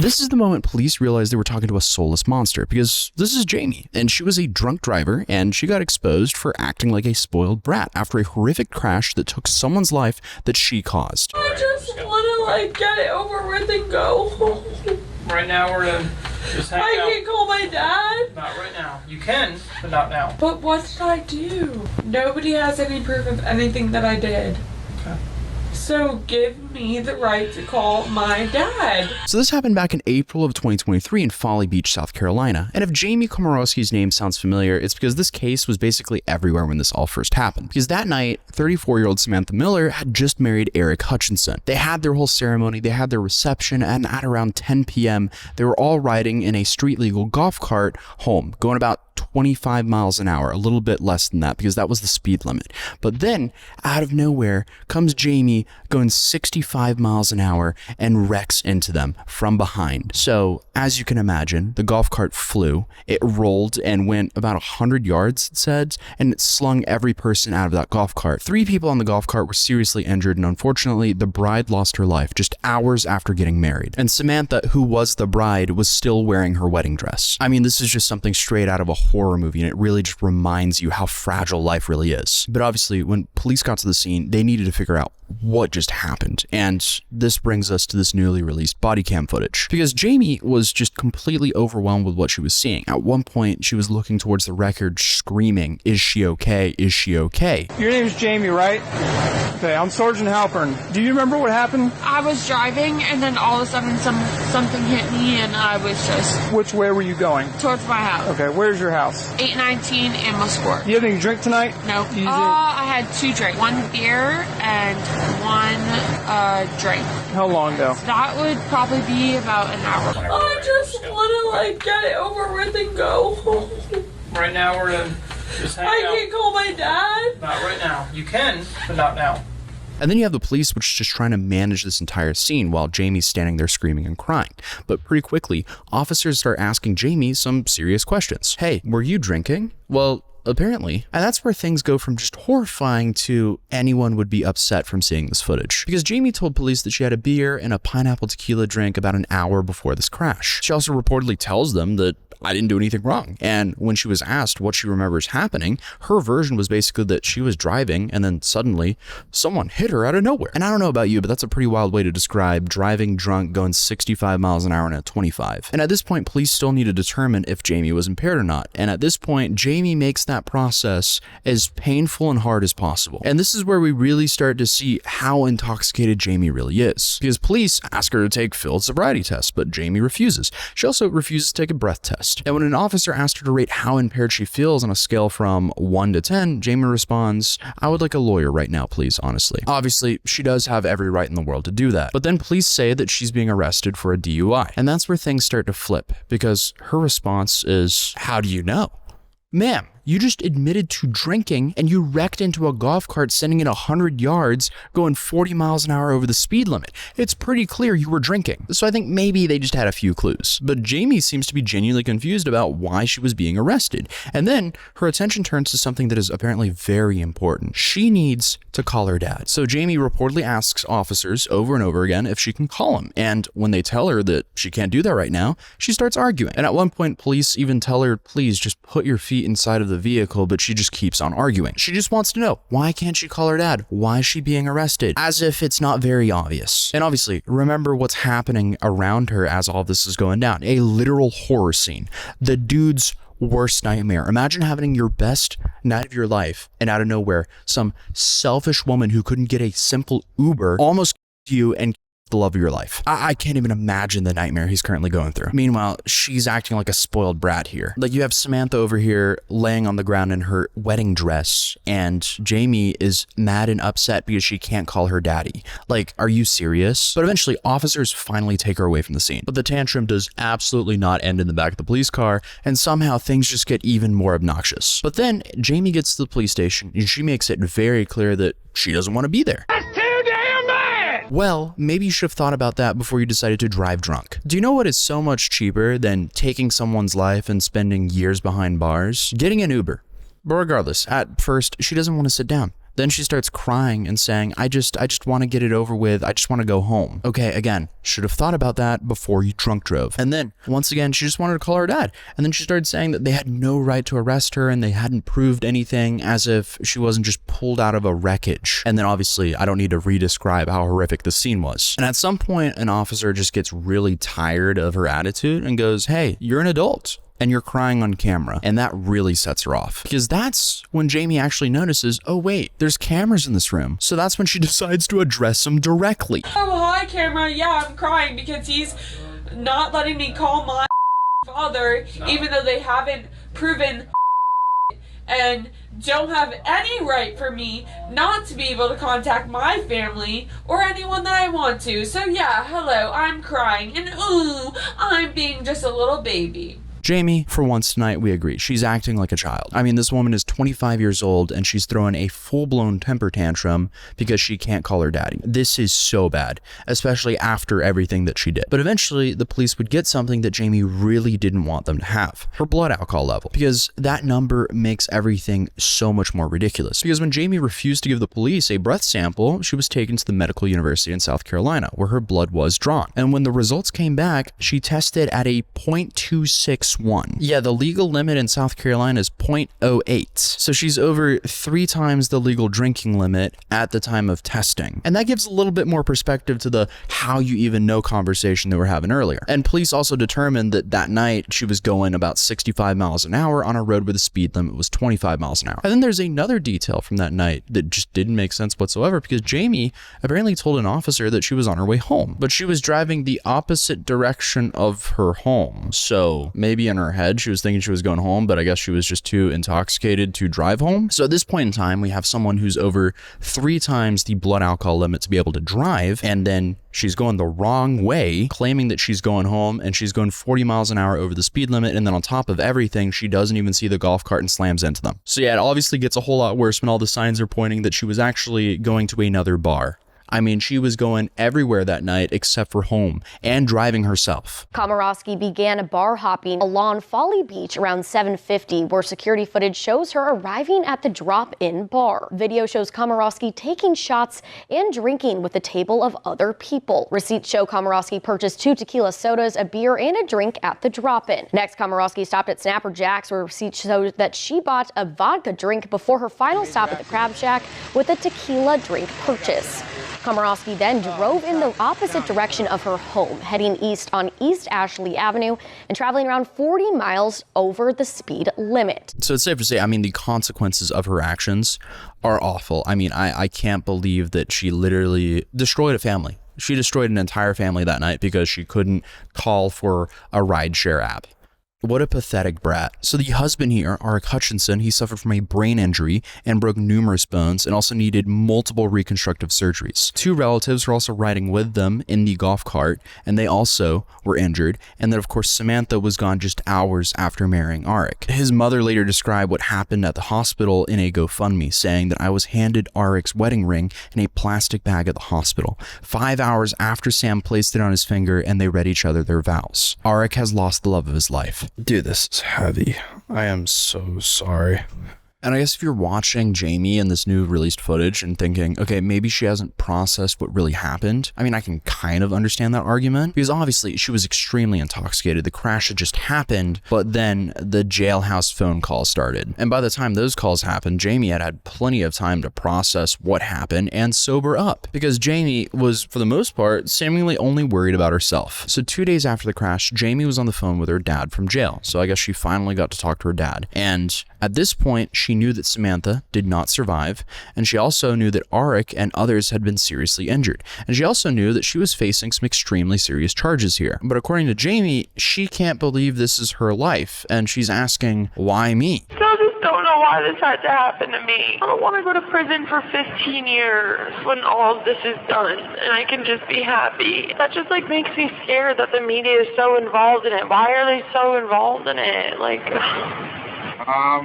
This is the moment police realized they were talking to a soulless monster, because this is Jamie, and she was a drunk driver, and she got exposed for acting like a spoiled brat after a horrific crash that took someone's life that she caused. I just want to get it over with and go home. Right now we're gonna just hang out. I can call my dad. Not right now. You can, but not now. But what did I do? Nobody has any proof of anything that I did. Okay. So give me the right to call my dad. So this happened back in April of 2023 in Folly Beach, South Carolina. And if Jamie Komorowski's name sounds familiar, it's because this case was basically everywhere when this all first happened. Because that night, 34-year-old Samantha Miller had just married Eric Hutchinson. They had their whole ceremony, they had their reception, and at around 10 p.m., they were all riding in a street-legal golf cart home, going about 25 miles an hour, a little bit less than that because that was the speed limit. But then, out of nowhere, comes Jamie going 65 miles an hour and wrecks into them from behind. So, as you can imagine, the golf cart flew, it rolled and went about 100 yards, it said, and it slung every person out of that golf cart. 3 people on the golf cart were seriously injured, and unfortunately, the bride lost her life just hours after getting married. And Samantha, who was the bride, was still wearing her wedding dress. I mean, this is just something straight out of a horror movie, and it really just reminds you how fragile life really is. But obviously, when police got to the scene, they needed to figure out what just happened, and this brings us to this newly released body cam footage, because Jamie was just completely overwhelmed with what she was seeing. At one point, she was looking towards the wreckage screaming, "Is she okay? Is she okay?" Your name's Jamie, right? Okay, I'm Sergeant Halpern. Do you remember what happened? I was driving and then all of a sudden something hit me and I was just... Which way were you going? Towards my house. Okay, where's your house? 819 Amherstport. You have any drink tonight? No. I had 2 drinks. 1 beer and 1 drink. How long ago? That would probably be about an hour. I just want to get it over with and go home. Right now we're gonna just hang out. I can call my dad. Not right now. You can, but not now. And then you have the police, which is just trying to manage this entire scene while Jamie's standing there screaming and crying. But pretty quickly, officers start asking Jamie some serious questions. Hey, were you drinking? Well, apparently. And that's where things go from just horrifying to anyone would be upset from seeing this footage. Because Jamie told police that she had a beer and a pineapple tequila drink about an hour before this crash. She also reportedly tells them that I didn't do anything wrong. And when she was asked what she remembers happening, her version was basically that she was driving and then suddenly someone hit her out of nowhere. And I don't know about you, but that's a pretty wild way to describe driving drunk going 65 miles an hour in a 25. And at this point, police still need to determine if Jamie was impaired or not. And at this point, Jamie makes that process as painful and hard as possible. And this is where we really start to see how intoxicated Jamie really is. Because police ask her to take Phil's sobriety test, but Jamie refuses. She also refuses to take a breath test. And when an officer asked her to rate how impaired she feels on a scale from 1 to 10, Jamie responds, "I would like a lawyer right now, please, honestly." Obviously, she does have every right in the world to do that. But then police say that she's being arrested for a DUI. And that's where things start to flip, because her response is, "How do you know?" Ma'am, you just admitted to drinking and you wrecked into a golf cart sending it 100 yards going 40 miles an hour over the speed limit. It's pretty clear you were drinking. So I think maybe they just had a few clues. But Jamie seems to be genuinely confused about why she was being arrested. And then her attention turns to something that is apparently very important. She needs to call her dad. So Jamie reportedly asks officers over and over again if she can call him. And when they tell her that she can't do that right now, she starts arguing. And at one point, police even tell her, please just put your feet inside of the vehicle, but she just keeps on arguing. She just wants to know, why can't she call her dad? Why is she being arrested? As if it's not very obvious. And obviously, remember what's happening around her as all this is going down. A literal horror scene. The dude's worst nightmare. Imagine having your best night of your life, and out of nowhere, some selfish woman who couldn't get a simple Uber almost you and the love of your life. I can't even imagine the nightmare he's currently going through. Meanwhile, she's acting like a spoiled brat here. Like, you have Samantha over here laying on the ground in her wedding dress, and Jamie is mad and upset because she can't call her daddy. Like, are you serious? But eventually, officers finally take her away from the scene. But the tantrum does absolutely not end in the back of the police car, and somehow things just get even more obnoxious. But then, Jamie gets to the police station, and she makes it very clear that she doesn't want to be there. Well, maybe you should have thought about that before you decided to drive drunk. Do you know what is so much cheaper than taking someone's life and spending years behind bars? Getting an Uber. But regardless, at first, she doesn't want to sit down. Then she starts crying and saying, I just want to get it over with. I just want to go home. Okay, again, should have thought about that before you drunk drove. And then once again, she just wanted to call her dad. And then she started saying that they had no right to arrest her and they hadn't proved anything, as if she wasn't just pulled out of a wreckage. And then obviously, I don't need to re-describe how horrific the scene was. And at some point, an officer just gets really tired of her attitude and goes, hey, you're an adult and you're crying on camera. And that really sets her off, because that's when Jamie actually notices, oh wait, there's cameras in this room. So that's when she decides to address him directly. Oh, hi, camera. Yeah, I'm crying because he's not letting me call my father, even though they haven't proven and don't have any right for me not to be able to contact my family or anyone that I want to. So yeah, hello, I'm crying and ooh, I'm being just a little baby. Jamie, for once tonight, we agree. She's acting like a child. I mean, this woman is 25 years old and she's throwing a full-blown temper tantrum because she can't call her daddy. This is so bad, especially after everything that she did. But eventually, the police would get something that Jamie really didn't want them to have: her blood alcohol level, because that number makes everything so much more ridiculous. Because when Jamie refused to give the police a breath sample, she was taken to the medical university in South Carolina, where her blood was drawn. And when the results came back, she tested at a 0.261. Yeah, the legal limit in South Carolina is 0.08. So she's over 3 times the legal drinking limit at the time of testing. And that gives a little bit more perspective to the how you even know conversation that we're having earlier. And police also determined that that night she was going about 65 miles an hour on a road where the speed limit was 25 miles an hour. And then there's another detail from that night that just didn't make sense whatsoever, because Jamie apparently told an officer that she was on her way home, but she was driving the opposite direction of her home. So maybe in her head she was thinking she was going home, but I guess she was just too intoxicated to drive home. So at this point in time, we have someone who's over 3 times the blood alcohol limit to be able to drive, and then she's going the wrong way, claiming that she's going home, and she's going 40 miles an hour over the speed limit, and then on top of everything, she doesn't even see the golf cart and slams into them. So yeah, it obviously gets a whole lot worse when all the signs are pointing that she was actually going to another bar. I mean, she was going everywhere that night except for home, and driving herself. Komorowski began bar hopping along Folly Beach around 7:50, where security footage shows her arriving at the drop-in bar. Video shows Komorowski taking shots and drinking with a table of other people. Receipts show Komorowski purchased 2 tequila sodas, a beer, and a drink at the drop-in. Next, Komorowski stopped at Snapper Jack's, where receipts show that she bought a vodka drink before her final stop at the Crab Shack with a tequila drink purchase. Komorowski then drove in the opposite direction of her home, heading east on East Ashley Avenue and traveling around 40 miles over the speed limit. So it's safe to say, I mean, the consequences of her actions are awful. I mean, I can't believe that she literally destroyed a family. She destroyed an entire family that night because she couldn't call for a rideshare app. What a pathetic brat. So the husband here, Arik Hutchinson, he suffered from a brain injury and broke numerous bones and also needed multiple reconstructive surgeries. 2 relatives were also riding with them in the golf cart, and they also were injured. And then, of course, Samantha was gone just hours after marrying Arik. His mother later described what happened at the hospital in a GoFundMe, saying that I was handed Arik's wedding ring in a plastic bag at the hospital 5 hours after Sam placed it on his finger and they read each other their vows. Arik has lost the love of his life. Dude, this is heavy. I am so sorry. And I guess if you're watching Jamie in this new released footage and thinking, okay, maybe she hasn't processed what really happened, I mean, I can kind of understand that argument, because obviously she was extremely intoxicated. The crash had just happened, but then the jailhouse phone call started. And by the time those calls happened, Jamie had had plenty of time to process what happened and sober up, because Jamie was, for the most part, seemingly only worried about herself. So 2 days after the crash, Jamie was on the phone with her dad from jail. So I guess she finally got to talk to her dad. And at this point, she knew that Samantha did not survive, and she also knew that Arik and others had been seriously injured. And she also knew that she was facing some extremely serious charges here. But according to Jamie, she can't believe this is her life, and she's asking, why me? I just don't know why this had to happen to me. I don't want to go to prison for 15 years when all of this is done and I can just be happy. That just makes me scared that the media is so involved in it. Why are they so involved in it?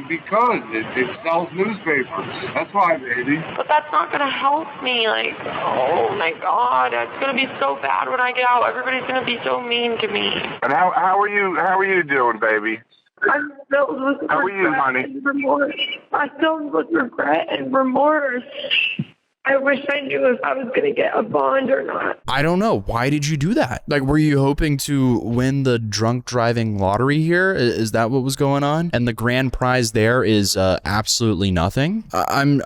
Because it sells newspapers. That's why, baby. But that's not going to help me. Oh my God, it's going to be so bad when I get out. Everybody's going to be so mean to me. And how are you doing, baby? I'm filled with How are you, regret honey? and remorse. I'm filled with regret and remorse. I wish I knew if I was going to get a bond or not. I don't know. Why did you do that? Like, were you hoping to win the drunk driving lottery here? Is that what was going on? And the grand prize there is absolutely nothing. I'm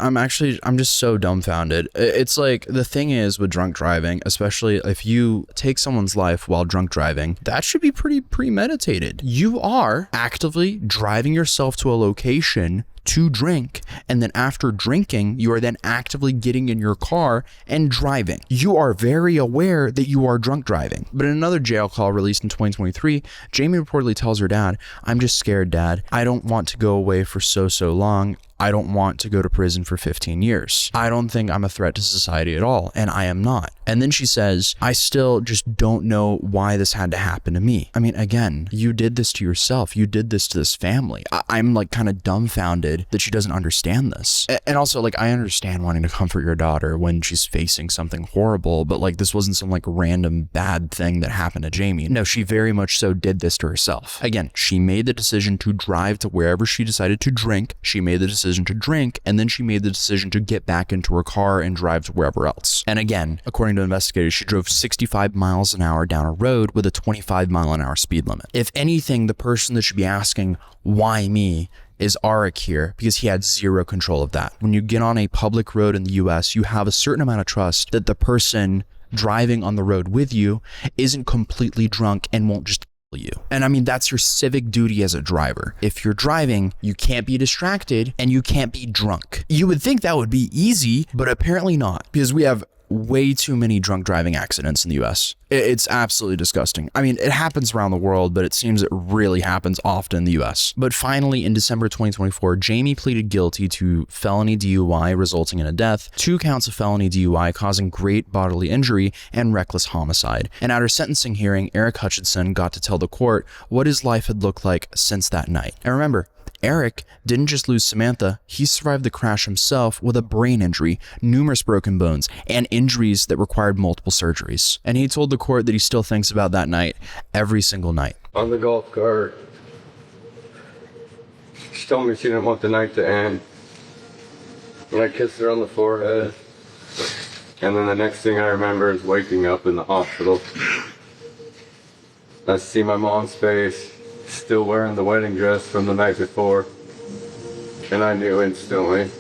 just so dumbfounded. It's like, the thing is with drunk driving, especially if you take someone's life while drunk driving, that should be pretty premeditated. You are actively driving yourself to a location to drink, and then after drinking, you are then actively getting in your car and driving. You are very aware that you are drunk driving. But in another jail call released in 2023, Jamie reportedly tells her dad, "I'm just scared, Dad. I don't want to go away for so long. I don't want to go to prison for 15 years. I don't think I'm a threat to society at all, and I am not." And then she says, "I still just don't know why this had to happen to me." I mean, again, you did this to yourself. You did this to this family. I'm like kind of dumbfounded that she doesn't understand this. And also, like, I understand wanting to comfort your daughter when she's facing something horrible, but like, this wasn't some like random bad thing that happened to Jamie. No, she very much so did this to herself. Again, she made the decision to drive to wherever she decided to drink. She made the decision to drink, and then she made the decision to get back into her car and drive to wherever else. And again, according to investigators, she drove 65 miles an hour down a road with a 25-mile-an-hour speed limit. If anything, the person that should be asking, "Why me?" is Arik here, because he had zero control of that. When you get on a public road in the US, you have a certain amount of trust that the person driving on the road with you isn't completely drunk and won't just you. And I mean, that's your civic duty as a driver. If you're driving, you can't be distracted and you can't be drunk. You would think that would be easy, but apparently not, because we have way too many drunk driving accidents in the US. It's absolutely disgusting. I mean, it happens around the world, but it seems it really happens often in the US. But finally, in December 2024, Jamie pleaded guilty to felony DUI resulting in a death, 2 counts of felony DUI causing great bodily injury, and reckless homicide. And at her sentencing hearing, Eric Hutchinson got to tell the court what his life had looked like since that night. And remember, Eric didn't just lose Samantha, he survived the crash himself with a brain injury, numerous broken bones, and injuries that required multiple surgeries. And he told the court that he still thinks about that night every single night. On the golf cart, she told me she didn't want the night to end. And I kissed her on the forehead. And then the next thing I remember is waking up in the hospital. I see my mom's face, still wearing the wedding dress from the night before, and I knew instantly.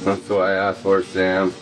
That's why I asked for Sam.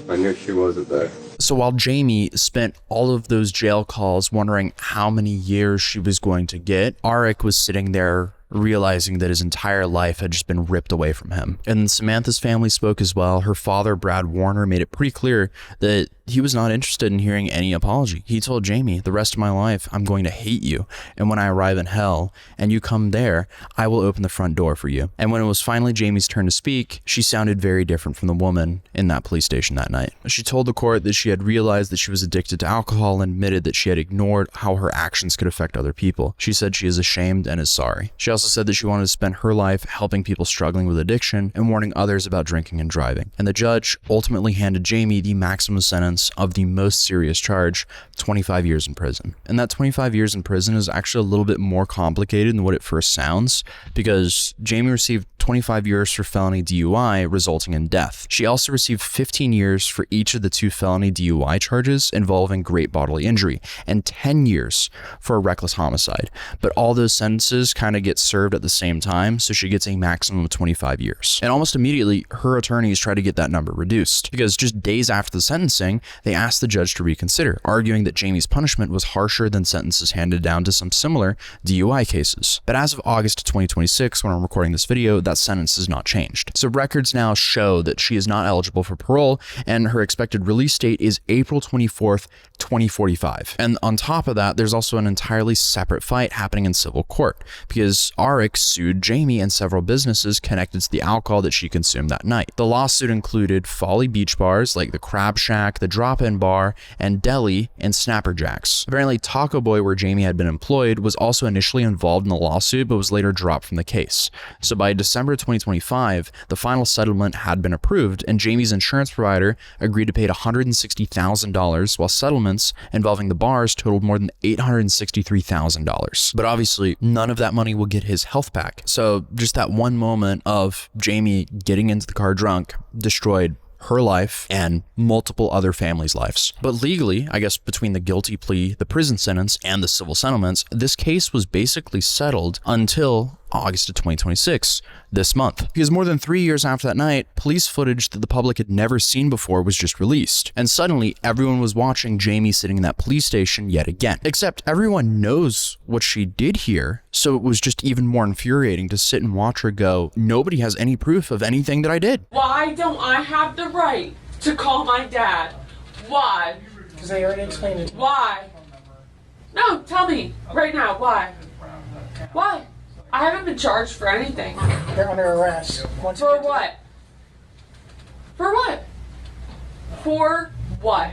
I knew she wasn't there. So while Jamie spent all of those jail calls wondering how many years she was going to get, Arik was sitting there realizing that his entire life had just been ripped away from him. And Samantha's family spoke as well. Her father, Brad Warner, made it pretty clear that he was not interested in hearing any apology. He told Jamie, "The rest of my life, I'm going to hate you. And when I arrive in hell and you come there, I will open the front door for you." And when it was finally Jamie's turn to speak, she sounded very different from the woman in that police station that night. She told the court that she had realized that she was addicted to alcohol and admitted that she had ignored how her actions could affect other people. She said she is ashamed and is sorry. She also said that she wanted to spend her life helping people struggling with addiction and warning others about drinking and driving. And the judge ultimately handed Jamie the maximum sentence of the most serious charge, 25 years in prison. And that 25 years in prison is actually a little bit more complicated than what it first sounds, because Jamie received 25 years for felony DUI resulting in death. She also received 15 years for each of the 2 felony DUI charges involving great bodily injury, and 10 years for a reckless homicide. But all those sentences kind of get served at the same time, so she gets a maximum of 25 years. And almost immediately, her attorneys try to get that number reduced, because just days after the sentencing, they asked the judge to reconsider, arguing that Jamie's punishment was harsher than sentences handed down to some similar DUI cases. But as of August 2026, when I'm recording this video, that sentence is not changed. So records now show that she is not eligible for parole, and her expected release date is April 24th, 2045. And on top of that, there's also an entirely separate fight happening in civil court, because Arik sued Jamie and several businesses connected to the alcohol that she consumed that night. The lawsuit included Folly Beach bars like the Crab Shack, the Drop-In Bar, and Deli and Snapper Jacks. Apparently, Taco Boy, where Jamie had been employed, was also initially involved in the lawsuit, but was later dropped from the case. So by December December 2025, the final settlement had been approved, and Jamie's insurance provider agreed to pay $160,000, while settlements involving the bars totaled more than $863,000. But obviously, none of that money will get his health back. So just that one moment of Jamie getting into the car drunk destroyed her life and multiple other families' lives. But legally, I guess between the guilty plea, the prison sentence, and the civil settlements, this case was basically settled until August of 2026, this month. Because more than 3 years after that night, police footage that the public had never seen before was just released. And suddenly, everyone was watching Jamie sitting in that police station yet again. Except everyone knows what she did here, so it was just even more infuriating to sit and watch her go, nobody has any proof of anything that I did. Why don't I have the right to call my dad? Why? Because I already explained it. Why? No, tell me right now. Why? Why? I haven't been charged for anything. You're under arrest. For what? For what? For what?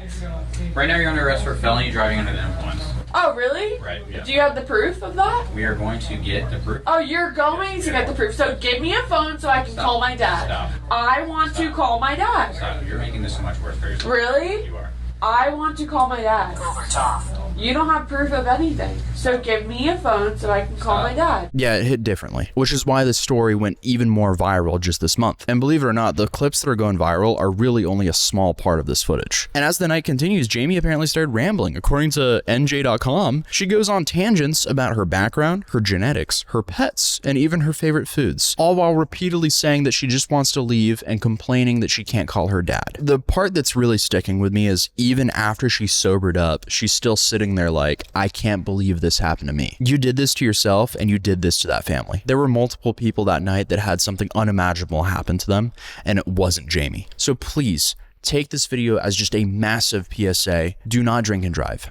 Right now you're under arrest for felony driving under the influence. Oh, really? Right, yeah. Do you have the proof of that? We are going to get the proof. Oh, you're going to get the proof. So give me a phone so I can call my dad. Stop. I want to call my dad. Stop. You're making this so much worse for yourself. Really? You are. I want to call my dad. You don't have proof of anything. So give me a phone so I can call my dad. Yeah, it hit differently, which is why this story went even more viral just this month. And believe it or not, the clips that are going viral are really only a small part of this footage. And as the night continues, Jamie apparently started rambling. According to NJ.com, she goes on tangents about her background, her genetics, her pets, and even her favorite foods, all while repeatedly saying that she just wants to leave and complaining that she can't call her dad. The part that's really sticking with me is even after she sobered up, she's still sitting there like, I can't believe this happened to me. You did this to yourself and you did this to that family. There were multiple people that night that had something unimaginable happen to them, and it wasn't Jamie. So please take this video as just a massive PSA. Do not drink and drive.